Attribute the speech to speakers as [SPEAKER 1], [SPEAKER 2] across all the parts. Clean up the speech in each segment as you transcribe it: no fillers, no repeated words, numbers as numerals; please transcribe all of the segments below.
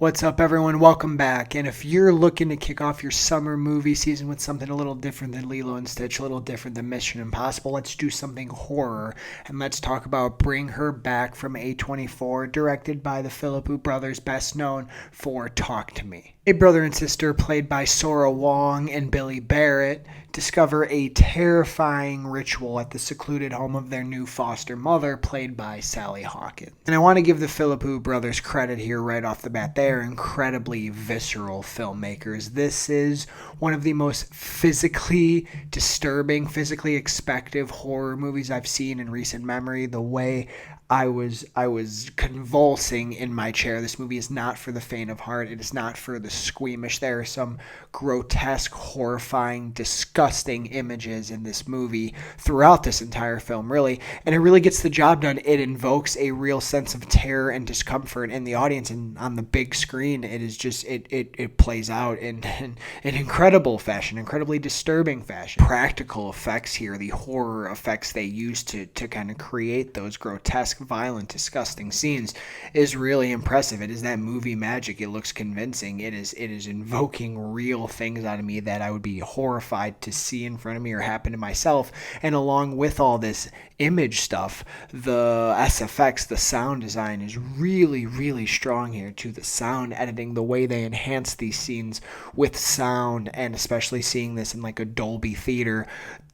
[SPEAKER 1] What's up, everyone? Welcome back. And if you're looking to kick off your summer movie season with something a little different than Lilo and Stitch, a little different than Mission Impossible, let's do something horror. And let's talk about Bring Her Back from A24, directed by the Philippou brothers, best known for Talk to Me. A brother and sister, played by Sora Wong and Billy Barrett, discover a terrifying ritual at the secluded home of their new foster mother, played by Sally Hawkins. And I want to give the Philippou brothers credit here right off the bat. They are incredibly visceral filmmakers. This is one of the most physically disturbing, physically expective horror movies I've seen in recent memory. The way I was convulsing in my chair. This movie is not for the faint of heart. It is not for the squeamish. There are some grotesque, horrifying, disgusting images in this movie throughout this entire film, really. And it really gets the job done. It invokes a real sense of terror and discomfort in the audience, and on the big screen, it is just it plays out in an incredible fashion, incredibly disturbing fashion. Practical effects here, the horror effects they use to kind of create those grotesque, violent, disgusting scenes is really impressive. It is that movie magic. It looks convincing. It is invoking real things out of me that I would be horrified to see in front of me or happen to myself. And along with all this image stuff, the SFX, the sound design, is really, really strong here too. The sound editing, the way they enhance these scenes with sound, and especially seeing this in like a Dolby theater,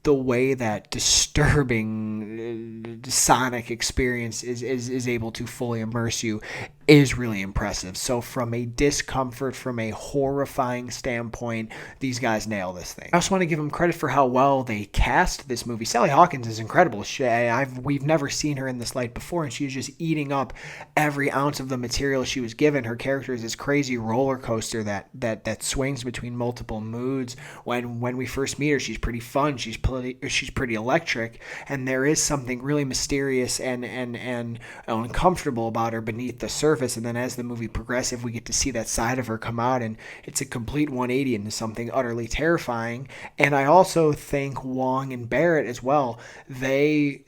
[SPEAKER 1] the way that disturbing sonic experience is able to fully immerse you is really impressive. So from a discomfort, from a horrifying standpoint, these guys nail this thing. I also want to give them credit for how well they cast this movie. Sally Hawkins is incredible. We've never seen her in this light before, and she's just eating up every ounce of the material she was given. Her character is this crazy roller coaster that swings between multiple moods. When we first meet her, she's pretty fun. She's pretty electric, and there is something really mysterious and uncomfortable about her beneath the surface. And then as the movie progresses, we get to see that side of her come out, and it's a complete 180 into something utterly terrifying. And I also think Wong and Barrett as well, they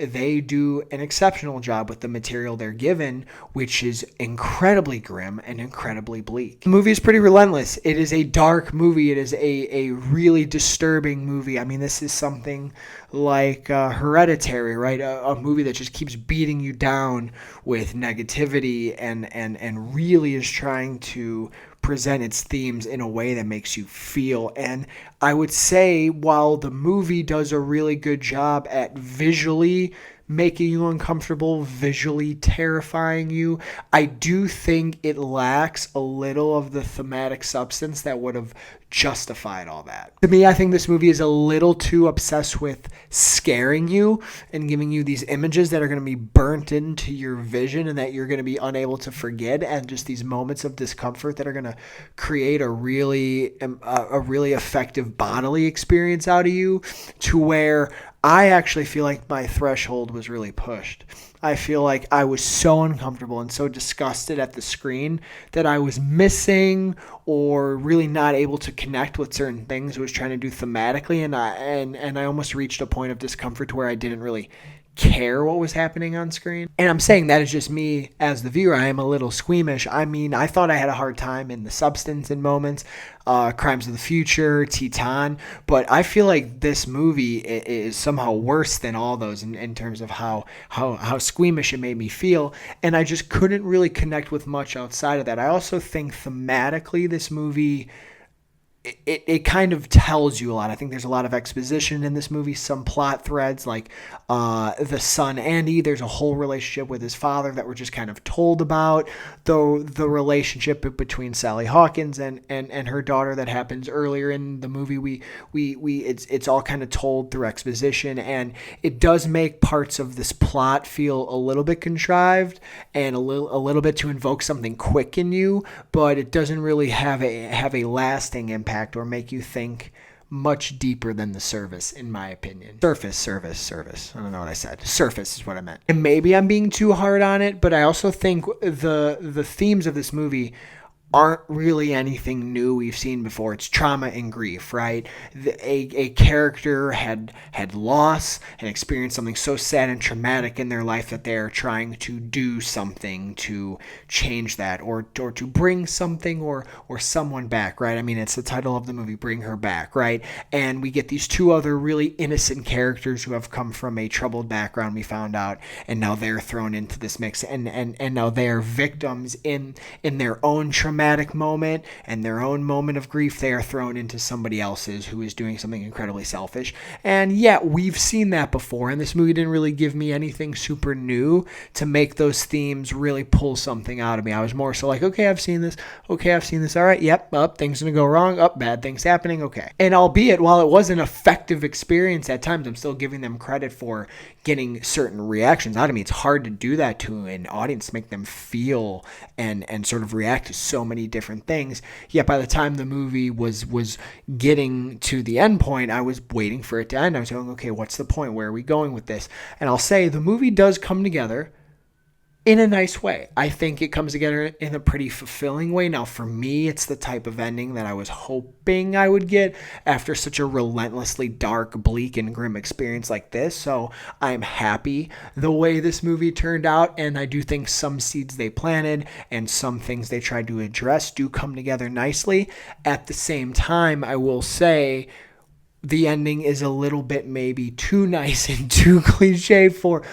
[SPEAKER 1] do an exceptional job with the material they're given, which is incredibly grim and incredibly bleak. The movie is pretty relentless. It is a dark movie. It is a really disturbing movie. I mean, this is something like Hereditary, right? A movie that just keeps beating you down with negativity and really is trying to present its themes in a way that makes you feel. And I would say, while the movie does a really good job at visually making you uncomfortable, visually terrifying you, I do think it lacks a little of the thematic substance that would have justified all that. To me, I think this movie is a little too obsessed with scaring you and giving you these images that are going to be burnt into your vision and that you're going to be unable to forget, and just these moments of discomfort that are going to create a really effective bodily experience out of you, to where I actually feel like my threshold was really pushed. I feel like I was so uncomfortable and so disgusted at the screen that I was missing or really not able to connect with certain things I was trying to do thematically, and I almost reached a point of discomfort to where I didn't really care what was happening on screen. And I'm saying that is just me as the viewer. I am a little squeamish. I mean, I thought I had a hard time in The Substance in moments, Crimes of the Future, Titan, but I feel like this movie is somehow worse than all those in terms of how squeamish it made me feel, and I just couldn't really connect with much outside of that. I also think thematically this movie, it kind of tells you a lot. I think there's a lot of exposition in this movie, some plot threads, like the son Andy, there's a whole relationship with his father that we're just kind of told about, though the relationship between Sally Hawkins and her daughter that happens earlier in the movie, it's all kind of told through exposition, and it does make parts of this plot feel a little bit contrived and a little bit to invoke something quick in you, but it doesn't really have a lasting impact or make you think much deeper than the surface, in my opinion. Surface. I don't know what I said. Surface is what I meant. And maybe I'm being too hard on it, but I also think the themes of this movie aren't really anything new we've seen before. It's trauma and grief, right? A character had loss and experienced something so sad and traumatic in their life that they're trying to do something to change that, or to bring something or someone back, right? I mean, it's the title of the movie, Bring Her Back, right? And we get these two other really innocent characters who have come from a troubled background, we found out, and now they're thrown into this mix, and now they are victims in their own traumatic moment and their own moment of grief. They are thrown into somebody else's who is doing something incredibly selfish. And yeah, we've seen that before, and this movie didn't really give me anything super new to make those themes really pull something out of me. I was more so like, okay, I've seen this. Okay, I've seen this. All right, yep, up, things gonna go wrong. Up, bad things happening. Okay. And albeit, while it was an effective experience at times, I'm still giving them credit for getting certain reactions out of me. It's hard to do that to an audience, make them feel and sort of react to so many different things. Yet by the time the movie was getting to the end point, I was waiting for it to end. I was going, okay, what's the point? Where are we going with this? And I'll say the movie does come together in a nice way. I think it comes together in a pretty fulfilling way. Now, for me, it's the type of ending that I was hoping I would get after such a relentlessly dark, bleak, and grim experience like this. So I'm happy the way this movie turned out, and I do think some seeds they planted and some things they tried to address do come together nicely. At the same time, I will say, the ending is a little bit maybe too nice and too cliche for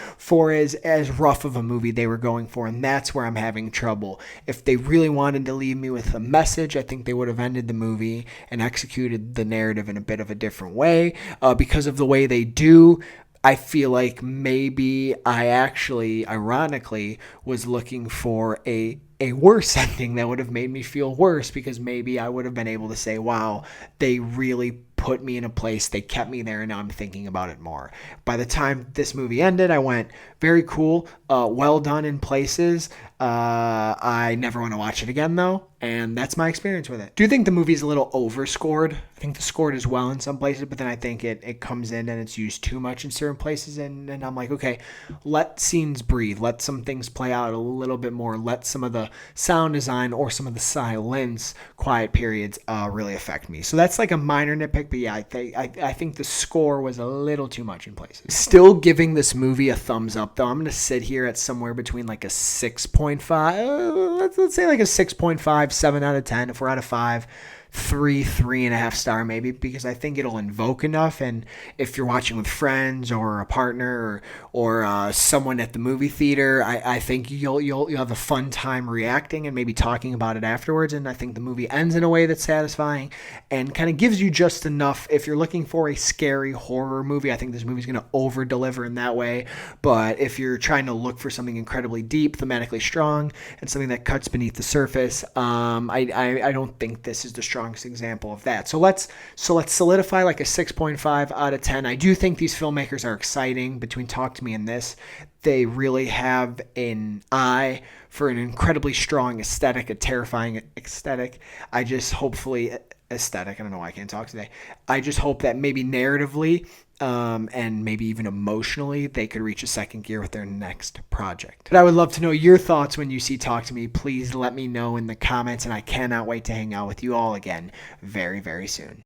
[SPEAKER 1] as rough of a movie they were going for, and that's where I'm having trouble. If they really wanted to leave me with a message, I think they would have ended the movie and executed the narrative in a bit of a different way. Because of the way they do, I feel like maybe I actually, ironically, was looking for a worse ending that would have made me feel worse, because maybe I would have been able to say, wow, they really put me in a place, they kept me there, and now I'm thinking about it more. By the time this movie ended, I went, very cool, well done in places. I never want to watch it again, though, and that's my experience with it. Do you think the movie's a little overscored? I think the score is well in some places, but then I think it comes in and it's used too much in certain places, and I'm like, okay, let scenes breathe, let some things play out a little bit more, let some of the sound design or some of the silence, quiet periods really affect me. So that's like a minor nitpick, but yeah, I think the score was a little too much in places. Still giving this movie a thumbs up, though. I'm going to sit here at somewhere between like a 6.5, let's say like a 6.5, 7 out of 10. If we're out of 5, 3.5 star maybe, because I think it'll invoke enough. And if you're watching with friends or a partner or someone at the movie theater, I think you'll have a fun time reacting and maybe talking about it afterwards. And I think the movie ends in a way that's satisfying and kind of gives you just enough. If you're looking for a scary horror movie, I think this movie's going to over deliver in that way. But if you're trying to look for something incredibly deep, thematically strong, and something that cuts beneath the surface, I don't think this is the strongest example of that. So let's solidify like a 6.5 out of 10. I do think these filmmakers are exciting. Between Talk to Me and this, they really have an eye for an incredibly strong aesthetic, a terrifying aesthetic. I just hopefully aesthetic. I don't know why I can't talk today. I just hope that maybe narratively and maybe even emotionally, they could reach a second gear with their next project. But I would love to know your thoughts when you see Talk to Me. Please let me know in the comments, and I cannot wait to hang out with you all again very, very soon.